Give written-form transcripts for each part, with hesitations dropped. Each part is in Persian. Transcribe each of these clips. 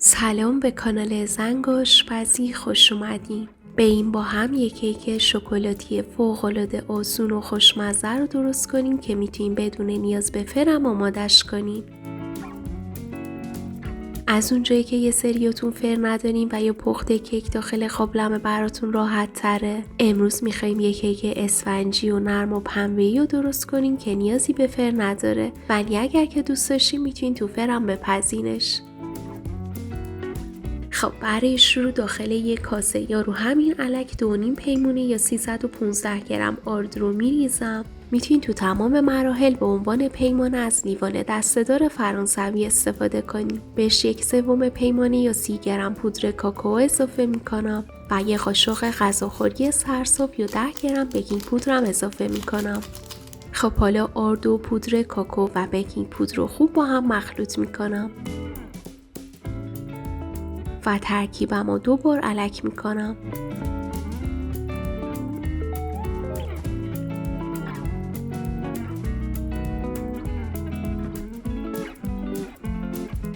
سلام به کانال زنگ آشپزی، خوش اومدین. به این با هم یک کیک شکلاتی فوق‌العاده آسون و خوشمزه رو درست کنیم که میتونیم بدون نیاز به فرم آمادش کنیم. از اونجایی که یه سریاتون فر نداریم و یا پخت کیک داخل قابلمه براتون راحت تره، امروز میخوایم یک کیک اسفنجی و نرم و پنبه‌ای رو درست کنیم که نیازی به فر نداره، ولی اگر که دوست داشتین میتونین تو فرم بپزینش. خب برای شروع داخل یک کاسه یا رو همین الک 2.5 پیمونه یا 315 گرم آرد رو میریزم. میتونین تو تمام مراحل به عنوان پیمانه از لیوان دسته‌دار فرانسوی استفاده کنین. بهش 1/3 پیمانه یا 30 گرم پودر کاکائو اضافه میکنم و یه قاشق غذاخوری سرساب یا 10 گرم بیکینگ پودرم اضافه میکنم. خب حالا آرد و پودر کاکائو و بیکینگ پودر رو خوب با هم مخلوط میکنم و ترکیبم رو 2 بار الک میکنم.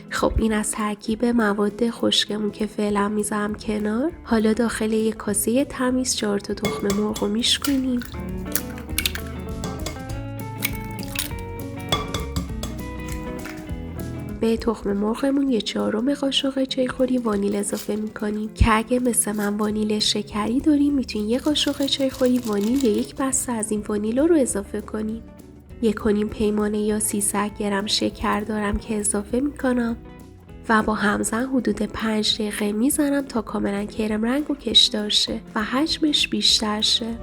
خب این از ترکیب مواد خشکمون که فعلا میذارم کنار. حالا داخل یک کاسه تمیز 4 تا تخم مرغ رو میشکنیم. به تخم مرغمون 1/4 قاشق چایخوری وانیل اضافه میکنیم که اگه مثل من وانیل شکری داریم میتونین 1 قاشق چایخوری وانیل یا 1 بسته از این وانیلا رو اضافه کنیم. 1.5 پیمانه یا 300 گرم شکر دارم که اضافه میکنم و با همزن حدود 5 دقیقه میزنم تا کاملا کرم رنگ و کشدار شه و حجمش بیشتر شه.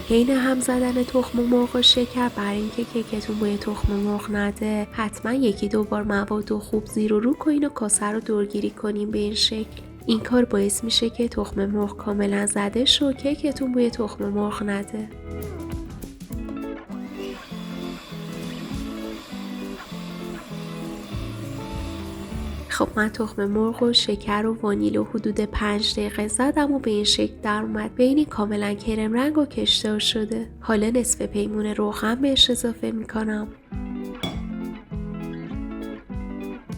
حین هم زدن تخم مرغ و شکر برای اینکه کیکتون بوی تخم مرغ نده، حتما 1-2 بار مواد رو خوب زیر و رو کنین و کاسه رو دورگیری کنین به این شکل. این کار باعث میشه که تخم مرغ کاملا زده شه و کیکتون بوی تخم مرغ نده. خب من تخم مرغ و شکر و وانیل و حدود 5 دقیقه زدم و به این شکل در اومد. ببینین کاملا کرم رنگ و کشدار شده. حالا نصف پیمونه روغن بهش اضافه میکنم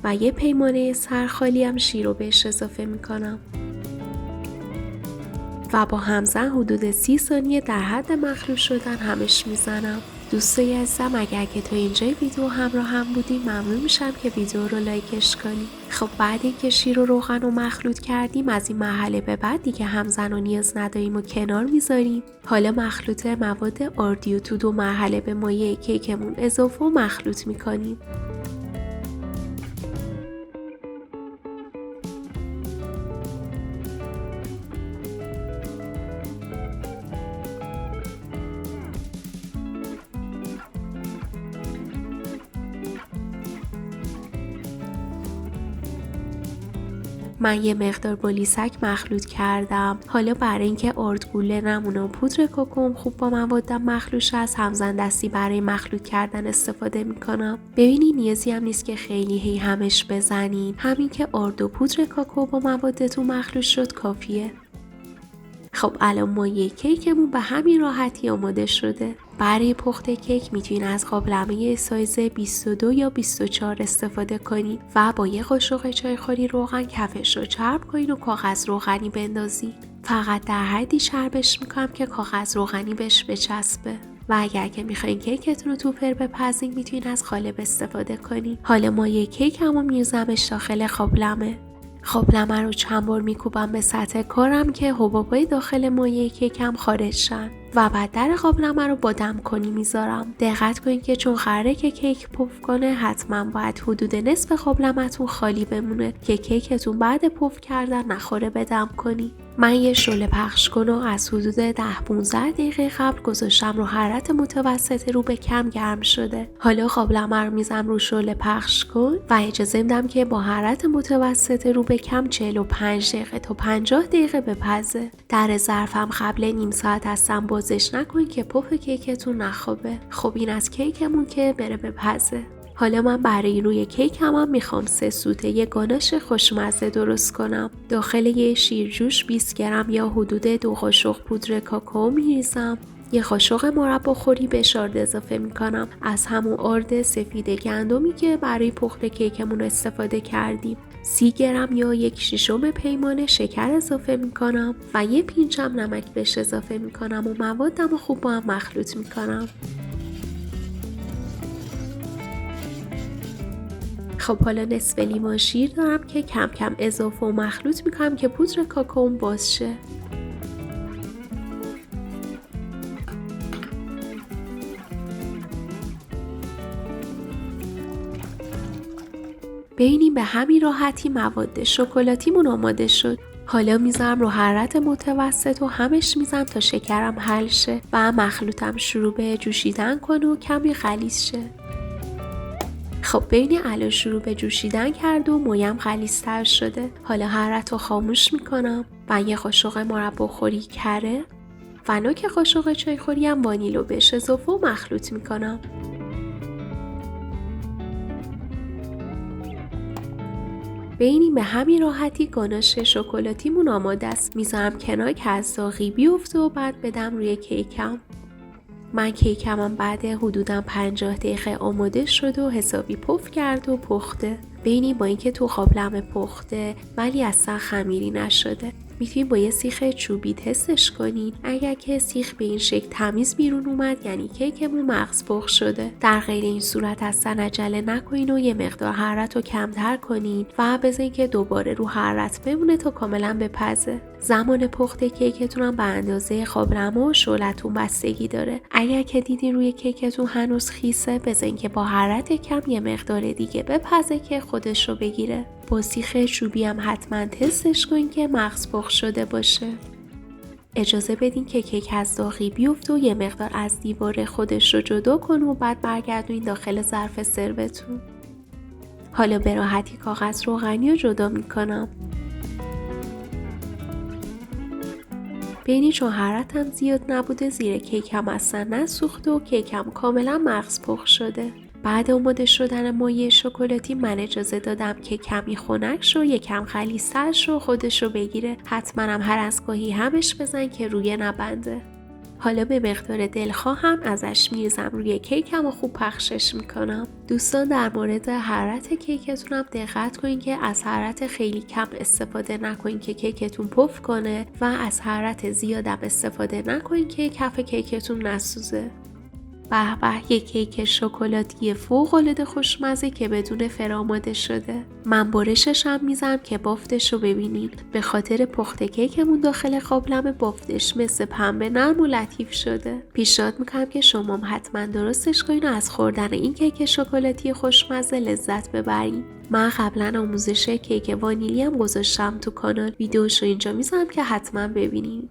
و 1 پیمانه سرخالی هم شیر رو بهش اضافه میکنم و با همزن حدود 30 ثانیه در حد مخلوط شدن همش میزنم. دوستای عزیزم اگر که تا اینجای ویدیو همراه هم بودیم ممنون میشم که ویدیو رو لایکش کنیم. خب بعد اینکه شیر و روغن رو مخلوط کردیم از این مرحله به بعد دیگه همزن و نیاز نداریم و کنار میذاریم. حالا مخلوط مواد آردی رو تو 2 مرحله به مایه کیکمون اضافه و مخلوط میکنیم. من یه مقدار با لیسک مخلوط کردم. حالا برای اینکه آردگوله نمونه و پودر کاکائو خوب با موادم مخلوط شه از همزن دستی برای مخلوط کردن استفاده میکنم. ببینید نیازی هم نیست که خیلی هی همش بزنین. همین که آرد و پودر کاکائو با موادتون مخلوط شد کافیه. خب الان مایه کیکمون به همین راحتی آماده شده. برای پخت کیک میتونین از قابلمه سایز 22 یا 24 استفاده کنید و با 1 قاشق چایخوری روغن کفش رو چرب کنین و کاغذ روغنی بندازین. فقط در حدی چربش میکنم که کاغذ روغنی بهش بچسبه. و اگر که میخواین کیکتون رو تو فر بپزین میتونین از قالب استفاده کنین. حالا مایه کیکمو میریزمش داخل قابلمه. قابلمه رو چند بار میکوبم به سطح کارم که حبابای داخل مایه کیکم خارج شن و بعد در قابلمه رو با دم کنی میذارم. دقت کنین که چون قراره که کیک پف کنه حتما باید حدود نصف قابلمه‌تون خالی بمونه که کیکتون بعد پف کردن نخوره به دم کنی. من یه شعله پخش کن و از حدود 10-15 دقیقه قبل گذاشتم رو حرارت متوسط رو به کم گرم شده. حالا قابلمه رو میذارم رو شعله پخش کن و اجازه میدم که با حرارت متوسط رو به کم 45 دقیقه تا 50 دقیقه بپزه. در ظرفم قبل نیم ساعت هستم بازش نکنید که پف کیکتون نخوابه. خب این از کیکمون که بره بپزه. حالا من برای روی کیکم هم میخوام 3 سوته یه گاناش خوشمزه درست کنم. داخل یه شیرجوش 20 گرم یا حدود 2 قاشق پودر کاکائو میریزم یه قاشق مرباخوری بهش آرد اضافه میکنم، از همون آرد سفید گندمی که برای پخت کیکمون استفاده کردیم. 30 گرم یا 1/6 پیمانه شکر اضافه میکنم و یه پینچم نمک بهش اضافه میکنم و موادم رو خوب با هم مخلوط میکنم. خب حالا نصف لیوان شیر دارم که کم کم اضافه و مخلوط میکنم که پودر کاکائوم باز شه. ببینیم به همین راحتی مواد شکلاتیمون آماده شد. حالا میذارم رو حرارت متوسط و همش میذارم تا شکرم حل شه و مخلوطم شروع به جوشیدن کنه و کمی غلیظ شه. خب ببینید الان شروع به جوشیدن کرد و مویم غلیظ‌تر شده. حالا حرارت رو خاموش میکنم و یه قاشق مرباخوری کره و نوک قاشق چایخوری هم وانیلو بهش اضافه و مخلوط میکنم. ببینیم به همین راحتی گاناش شکلاتیمون آماده است. میذارم کنار که از داغی بیفته و بعد بدم روی کیکم. من کیکم بعد حدوداً 50 دقیقه آماده شد و حسابی پف کرد و پخته. ببینید با اینکه تو قابلمه پخته ولی اصلا خمیری نشده. میتونید با یه سیخ چوبی تستش کنین. اگر که سیخ به این شکل تمیز بیرون اومد یعنی کیکمون مغز پخت شده. در غیر این صورت اصلا عجله نکنین و یه مقدار حرارت رو کمتر کنین و بذارین که دوباره رو حرارت بمونه تا کاملا بپزه. زمان پخت کیکتون هم به اندازه قابلمه و شعلتون بستگی داره. اگر که دیدین روی کیکتون هنوز خیسه بذارین که با حرارت کم یه مقدار دیگه بپزه که خودش رو بگیره. با سیخ چوبی هم حتما تستش کنین که مغز پخت شده باشه. اجازه بدین که کیک از داغی بیفته و یه مقدار از دیواره خودش رو جدا کنه و بعد برگردونین داخل ظرف سروتون. حالا به راحتی کاغذ روغنی رو جدا میکنم. ببینید چون حرارتم زیاد نبوده زیر کیکم اصلا نسوخته و کیکم کاملا مغز پخت شده. بعد آماده شدن مایه شکلاتی من اجازه دادم که کمی خنک شو یکم غلیظ‌تر شو خودش رو بگیره. حتما هم هر از گاهی همش بزن که روی نبنده. حالا به مقدار دلخواهم ازش میریزم روی کیکم و خوب پخشش میکنم. دوستان در مورد حرارت کیکتون هم دقت کنین که از حرارت خیلی کم استفاده نکنین که کیکتون پف کنه و از حرارت زیادم استفاده نکنین که کف کیکتون نسوزه. به به، یک کیک شکلاتی فوق‌العاده خوشمزه که بدون فر آماده شده. من برشش هم میزنم که بافتش رو ببینین. به خاطر پخت کیکمون داخل قابلمه بافتش مثل پنبه نرم و لطیف شده. پیشنهاد میکنم که شما هم حتما درستش کنین و از خوردن این کیک شکلاتی خوشمزه لذت ببرین. من قبلا آموزش کیک وانیلی هم گذاشتم تو کانال، ویدیوشو اینجا میذارم که حتما ببینین.